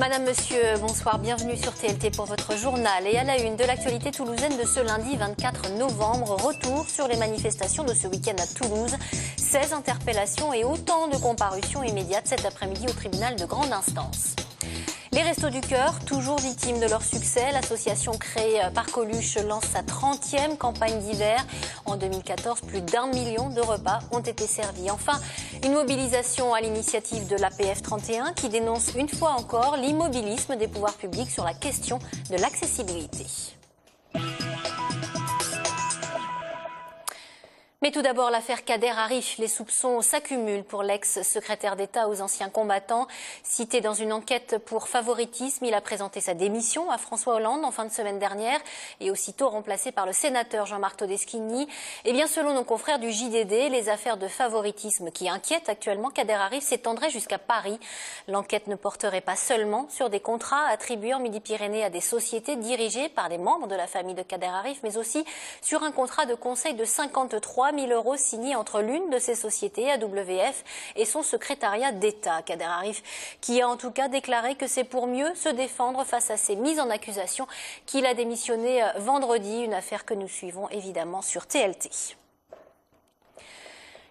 Madame, Monsieur, bonsoir, bienvenue sur TLT pour votre journal. Et à la une de l'actualité toulousaine de ce lundi 24 novembre, retour sur les manifestations de ce week-end à Toulouse. 16 interpellations et autant de comparutions immédiates cet après-midi au tribunal de grande instance. Les Restos du Cœur, toujours victimes de leur succès, l'association créée par Coluche lance sa 30e campagne d'hiver. En 2014, plus d'1 million de repas ont été servis. Enfin, une mobilisation à l'initiative de l'APF 31 qui dénonce une fois encore l'immobilisme des pouvoirs publics sur la question de l'accessibilité. Mais tout d'abord, l'affaire Kader Arif. Les soupçons s'accumulent pour l'ex-secrétaire d'État aux anciens combattants. Cité dans une enquête pour favoritisme, il a présenté sa démission à François Hollande en fin de semaine dernière et aussitôt remplacé par le sénateur Jean-Marc Todeschini. Et bien, selon nos confrères du JDD, les affaires de favoritisme qui inquiètent actuellement Kader Arif s'étendraient jusqu'à Paris. L'enquête ne porterait pas seulement sur des contrats attribués en Midi-Pyrénées à des sociétés dirigées par des membres de la famille de Kader Arif, mais aussi sur un contrat de conseil de 53 000 € signé entre l'une de ces sociétés, AWF, et son secrétariat d'État. Kader Arif, qui a en tout cas déclaré que c'est pour mieux se défendre face à ces mises en accusation qu'il a démissionné vendredi, une affaire que nous suivons évidemment sur TLT.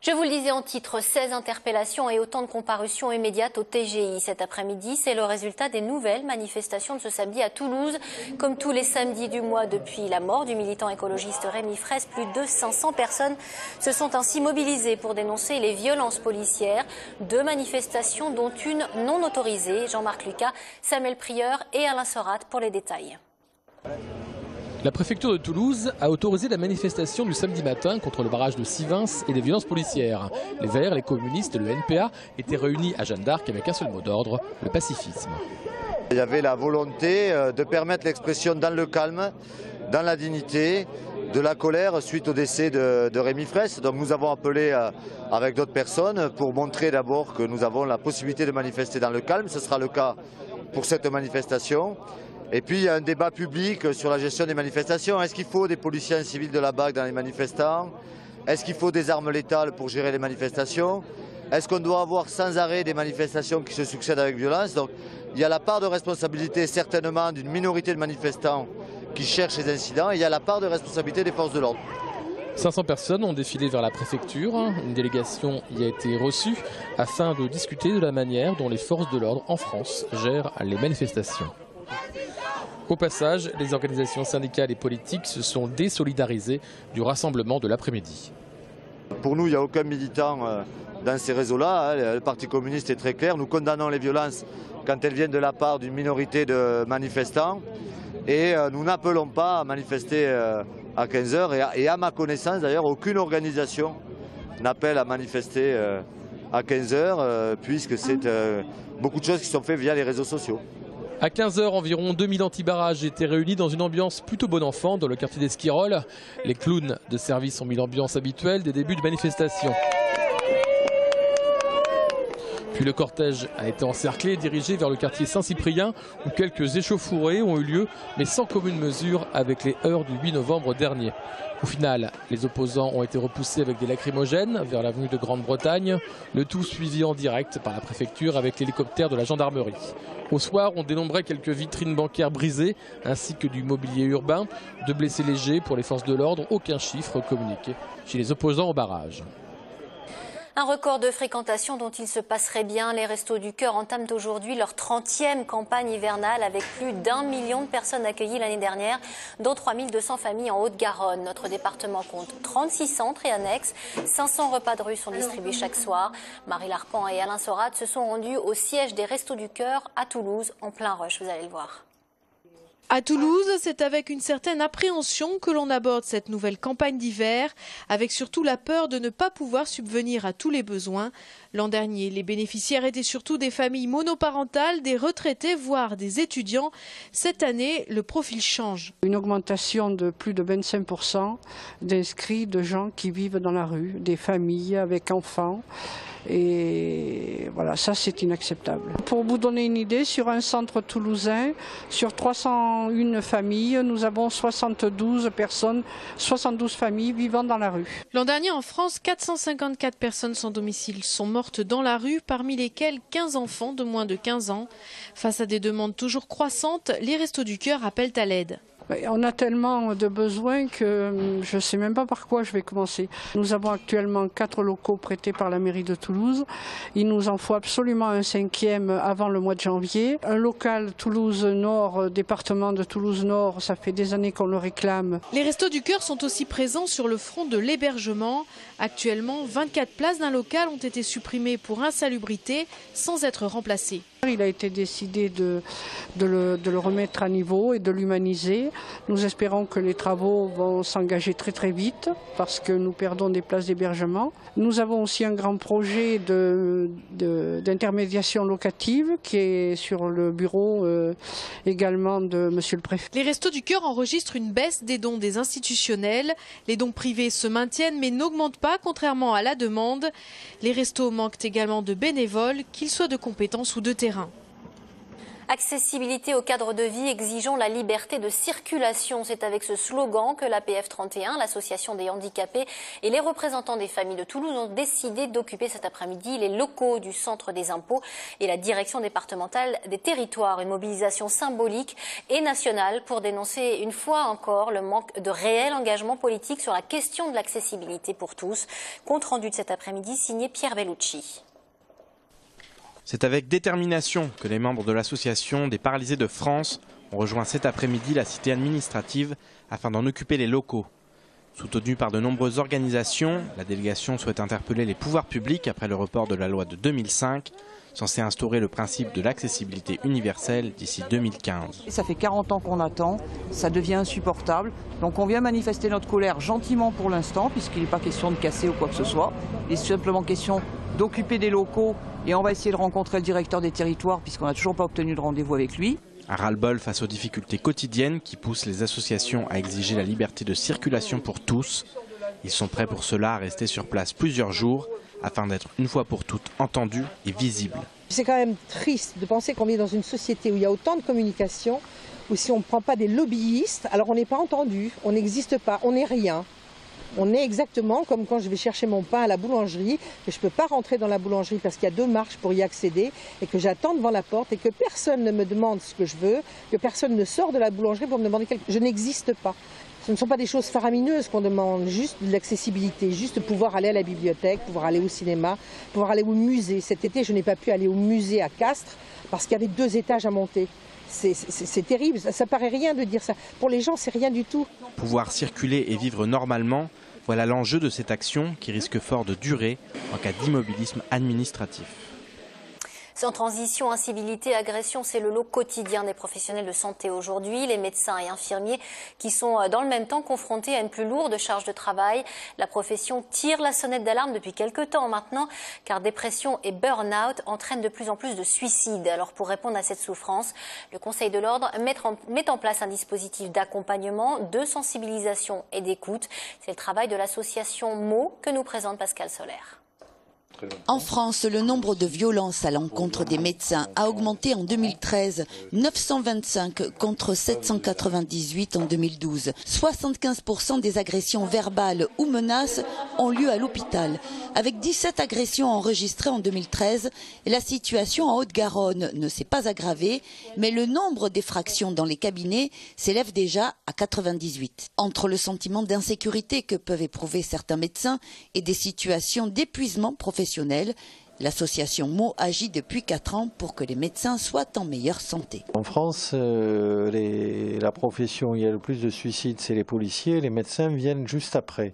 Je vous le disais en titre, 16 interpellations et autant de comparutions immédiates au TGI cet après-midi. C'est le résultat des nouvelles manifestations de ce samedi à Toulouse. Comme tous les samedis du mois depuis la mort du militant écologiste Rémi Fraisse, plus de 500 personnes se sont ainsi mobilisées pour dénoncer les violences policières. 2 manifestations, dont une non autorisée. Jean-Marc Lucas, Samuel Prieur et Alain Sorat pour les détails. La préfecture de Toulouse a autorisé la manifestation du samedi matin contre le barrage de Sivins et des violences policières. Les Verts, les communistes et le NPA étaient réunis à Jeanne d'Arc avec un seul mot d'ordre, le pacifisme. Il y avait la volonté de permettre l'expression dans le calme, dans la dignité, de la colère suite au décès de Rémi Fraisse. Donc nous avons appelé avec d'autres personnes pour montrer d'abord que nous avons la possibilité de manifester dans le calme. Ce sera le cas pour cette manifestation. Et puis il y a un débat public sur la gestion des manifestations. Est-ce qu'il faut des policiers civils de la BAC dans les manifestants? Est-ce qu'il faut des armes létales pour gérer les manifestations? Est-ce qu'on doit avoir sans arrêt des manifestations qui se succèdent avec violence? Donc il y a la part de responsabilité certainement d'une minorité de manifestants qui cherchent ces incidents, et il y a la part de responsabilité des forces de l'ordre. 500 personnes ont défilé vers la préfecture. Une délégation y a été reçue afin de discuter de la manière dont les forces de l'ordre en France gèrent les manifestations. Au passage, les organisations syndicales et politiques se sont désolidarisées du rassemblement de l'après-midi. Pour nous, il n'y a aucun militant dans ces réseaux-là. Le Parti communiste est très clair. Nous condamnons les violences quand elles viennent de la part d'une minorité de manifestants. Et nous n'appelons pas à manifester à 15 h. Et à ma connaissance, d'ailleurs, aucune organisation n'appelle à manifester à 15 h, puisque c'est beaucoup de choses qui sont faites via les réseaux sociaux. À 15 h, environ 2000 anti-barrages étaient réunis dans une ambiance plutôt bon enfant dans le quartier d'Esquirol. Les clowns de service ont mis l'ambiance habituelle des débuts de manifestation. Puis le cortège a été encerclé et dirigé vers le quartier Saint-Cyprien où quelques échauffourées ont eu lieu, mais sans commune mesure avec les heurts du 8 novembre dernier. Au final, les opposants ont été repoussés avec des lacrymogènes vers l'avenue de Grande-Bretagne, le tout suivi en direct par la préfecture avec l'hélicoptère de la gendarmerie. Au soir, on dénombrait quelques vitrines bancaires brisées ainsi que du mobilier urbain, 2 blessés légers pour les forces de l'ordre, aucun chiffre communiqué chez les opposants au barrage. Un record de fréquentation dont il se passerait bien. Les Restos du Cœur entament aujourd'hui leur 30e campagne hivernale avec plus d'1 million de personnes accueillies l'année dernière, dont 3200 familles en Haute-Garonne. Notre département compte 36 centres et annexes. 500 repas de rue sont distribués chaque soir. Marie Larpent et Alain Sorat se sont rendus au siège des Restos du Cœur à Toulouse en plein rush. Vous allez le voir. À Toulouse, c'est avec une certaine appréhension que l'on aborde cette nouvelle campagne d'hiver, avec surtout la peur de ne pas pouvoir subvenir à tous les besoins. L'an dernier, les bénéficiaires étaient surtout des familles monoparentales, des retraités, voire des étudiants. Cette année, le profil change. Une augmentation de plus de 25% d'inscrits de gens qui vivent dans la rue, des familles avec enfants. Et voilà, ça c'est inacceptable. Pour vous donner une idée, sur un centre toulousain, sur 301 familles, nous avons 72 familles vivant dans la rue. L'an dernier en France, 454 personnes sans domicile sont mortes dans la rue, parmi lesquelles 15 enfants de moins de 15 ans. Face à des demandes toujours croissantes, les Restos du Cœur appellent à l'aide. On a tellement de besoins que je ne sais même pas par quoi je vais commencer. Nous avons actuellement 4 locaux prêtés par la mairie de Toulouse. Il nous en faut absolument un 5e avant le mois de janvier. Un local Toulouse-Nord, département de Toulouse-Nord, ça fait des années qu'on le réclame. Les Restos du Cœur sont aussi présents sur le front de l'hébergement. Actuellement, 24 places d'un local ont été supprimées pour insalubrité sans être remplacées. Il a été décidé de le remettre à niveau et de l'humaniser. Nous espérons que les travaux vont s'engager très très vite parce que nous perdons des places d'hébergement. Nous avons aussi un grand projet d'intermédiation locative qui est sur le bureau également de Monsieur le Préfet. Les Restos du Cœur enregistrent une baisse des dons des institutionnels. Les dons privés se maintiennent mais n'augmentent pas contrairement à la demande. Les restos manquent également de bénévoles, qu'ils soient de compétences ou de terrain. Accessibilité au cadre de vie exigeant la liberté de circulation. C'est avec ce slogan que l'APF 31, l'association des handicapés et les représentants des familles de Toulouse ont décidé d'occuper cet après-midi les locaux du Centre des impôts et la direction départementale des territoires. Une mobilisation symbolique et nationale pour dénoncer une fois encore le manque de réel engagement politique sur la question de l'accessibilité pour tous. Compte rendu de cet après-midi signé Pierre Bellucci. C'est avec détermination que les membres de l'association des paralysés de France ont rejoint cet après-midi la cité administrative afin d'en occuper les locaux. Soutenue par de nombreuses organisations, la délégation souhaite interpeller les pouvoirs publics après le report de la loi de 2005, censée instaurer le principe de l'accessibilité universelle d'ici 2015. Ça fait 40 ans qu'on attend, ça devient insupportable. Donc on vient manifester notre colère gentiment pour l'instant, puisqu'il n'est pas question de casser ou quoi que ce soit. Il est simplement question d'occuper des locaux et on va essayer de rencontrer le directeur des territoires puisqu'on n'a toujours pas obtenu de rendez-vous avec lui. Un ras-le-bol face aux difficultés quotidiennes qui poussent les associations à exiger la liberté de circulation pour tous. Ils sont prêts pour cela à rester sur place plusieurs jours afin d'être une fois pour toutes entendus et visibles. C'est quand même triste de penser qu'on vit dans une société où il y a autant de communication, où si on ne prend pas des lobbyistes, alors on n'est pas entendu, on n'existe pas, on n'est rien. On est exactement comme quand je vais chercher mon pain à la boulangerie, que je ne peux pas rentrer dans la boulangerie parce qu'il y a 2 marches pour y accéder et que j'attends devant la porte et que personne ne me demande ce que je veux, que personne ne sort de la boulangerie pour me demander quelque chose. Je n'existe pas. Ce ne sont pas des choses faramineuses qu'on demande, juste de l'accessibilité, juste de pouvoir aller à la bibliothèque, pouvoir aller au cinéma, pouvoir aller au musée. Cet été, je n'ai pas pu aller au musée à Castres parce qu'il y avait 2 étages à monter. C'est terrible, ça paraît rien de dire ça. Pour les gens, c'est rien du tout. Pouvoir circuler et vivre normalement, voilà l'enjeu de cette action qui risque fort de durer en cas d'immobilisme administratif. Sans transition, incivilité, agression, c'est le lot quotidien des professionnels de santé aujourd'hui. Les médecins et infirmiers qui sont dans le même temps confrontés à une plus lourde charge de travail. La profession tire la sonnette d'alarme depuis quelques temps maintenant, car dépression et burn-out entraînent de plus en plus de suicides. Alors pour répondre à cette souffrance, le Conseil de l'Ordre met en place un dispositif d'accompagnement, de sensibilisation et d'écoute. C'est le travail de l'association MO que nous présente Pascal Solaire. En France, le nombre de violences à l'encontre des médecins a augmenté en 2013, 925 contre 798 en 2012. 75% des agressions verbales ou menaces ont lieu à l'hôpital. Avec 17 agressions enregistrées en 2013, la situation en Haute-Garonne ne s'est pas aggravée, mais le nombre d'effractions dans les cabinets s'élève déjà à 98. Entre le sentiment d'insécurité que peuvent éprouver certains médecins et des situations d'épuisement professionnel, l'association MO agit depuis 4 ans pour que les médecins soient en meilleure santé. En France, la profession où il y a le plus de suicides, c'est les policiers. Les médecins viennent juste après.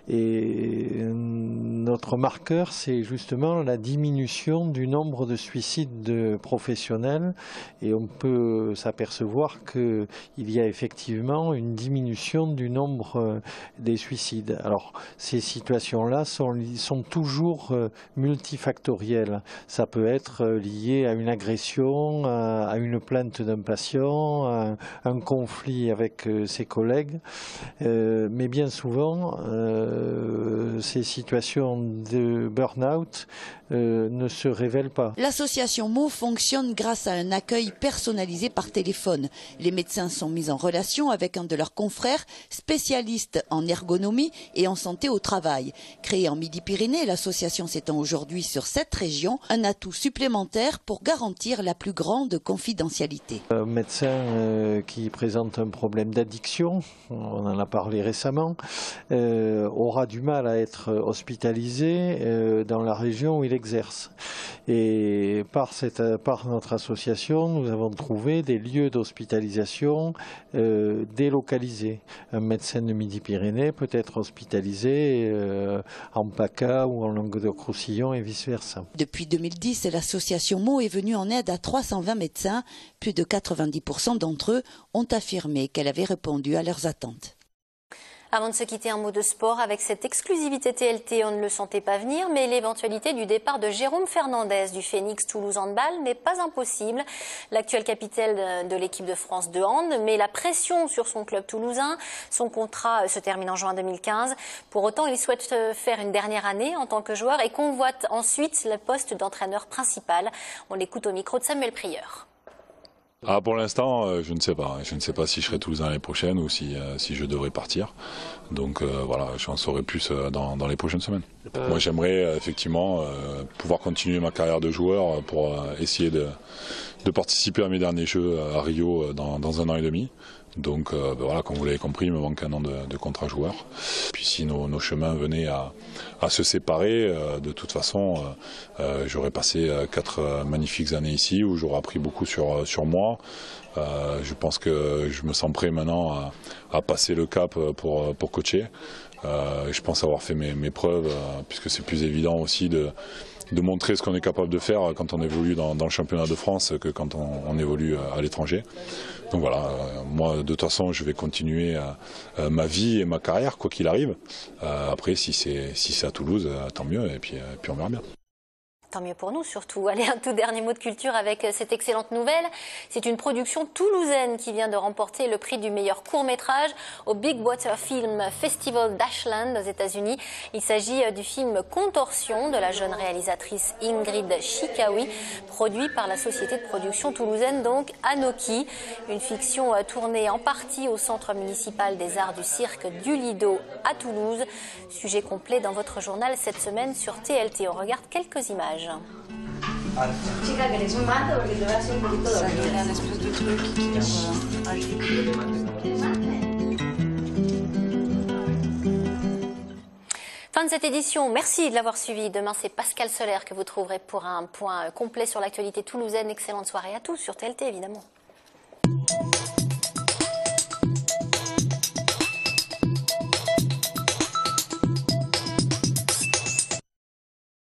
Et notre marqueur, c'est justement la diminution du nombre de suicides de professionnels. Et on peut s'apercevoir qu'il y a effectivement une diminution du nombre des suicides. Alors, ces situations-là sont toujours toujours multifactoriel. Ça peut être lié à une agression, à une plainte d'un patient, à un conflit avec ses collègues. Mais bien souvent, ces situations de burn-out ne se révèlent pas. L'association MO fonctionne grâce à un accueil personnalisé par téléphone. Les médecins sont mis en relation avec un de leurs confrères, spécialiste en ergonomie et en santé au travail. Créée en Midi-Pyrénées, l'association s'étend aujourd'hui sur 7 régions, un atout supplémentaire pour garantir la plus grande confidentialité. Un médecin qui présente un problème d'addiction, on en a parlé récemment, aura du mal à être hospitalisé dans la région où il exerce. Et par notre association, nous avons trouvé des lieux d'hospitalisation délocalisés. Un médecin de Midi-Pyrénées peut être hospitalisé en PACA ou en Languedoc-Roussillon et vice-versa. Depuis 2010, l'association MO est venue en aide à 320 médecins. Plus de 90% d'entre eux ont affirmé qu'elle avait répondu à leurs attentes. Avant de se quitter, un mot de sport. Avec cette exclusivité TLT, on ne le sentait pas venir, mais l'éventualité du départ de Jérôme Fernandez du Phoenix Toulouse Handball n'est pas impossible. L'actuel capitaine de l'équipe de France de hand met la pression sur son club toulousain. Son contrat se termine en juin 2015. Pour autant, il souhaite faire une dernière année en tant que joueur et convoite ensuite le poste d'entraîneur principal. On l'écoute au micro de Samuel Prieur. Pour l'instant, je ne sais pas. Je ne sais pas si je serai toulousain l'année prochaine ou si je devrais partir. Donc voilà, j'en saurai plus dans les prochaines semaines. Moi, j'aimerais effectivement pouvoir continuer ma carrière de joueur pour essayer de participer à mes derniers Jeux à Rio dans 1 an et demi. Donc voilà, comme vous l'avez compris, il me manque 1 an de contrat joueur. Puis si nos chemins venaient à se séparer, de toute façon, j'aurais passé 4 magnifiques années ici où j'aurais appris beaucoup sur moi. Je pense que je me sens prêt maintenant à passer le cap pour coacher. Je pense avoir fait mes preuves, puisque c'est plus évident aussi de montrer ce qu'on est capable de faire quand on évolue dans le championnat de France que quand on évolue à l'étranger. Donc voilà, moi de toute façon je vais continuer ma vie et ma carrière quoi qu'il arrive. Après si c'est à Toulouse, tant mieux et puis on verra bien. Tant mieux pour nous surtout. Allez, un tout dernier mot de culture avec cette excellente nouvelle. C'est une production toulousaine qui vient de remporter le prix du meilleur court-métrage au Big Water Film Festival d'Ashland aux États-Unis. Il s'agit du film Contorsion de la jeune réalisatrice Ingrid Chikawi, produit par la société de production toulousaine donc Anoki. Une fiction tournée en partie au Centre municipal des arts du cirque du Lido à Toulouse. Sujet complet dans votre journal cette semaine sur TLT. On regarde quelques images. Chica, que eres un mato porque te vas así un poquito dormida. Un espèce de truc Fin de cette édition. Merci de l'avoir suivi. Demain, c'est Pascal Solaire que vous trouverez pour un point complet sur l'actualité toulousaine. Excellente soirée à tous sur TLT, évidemment.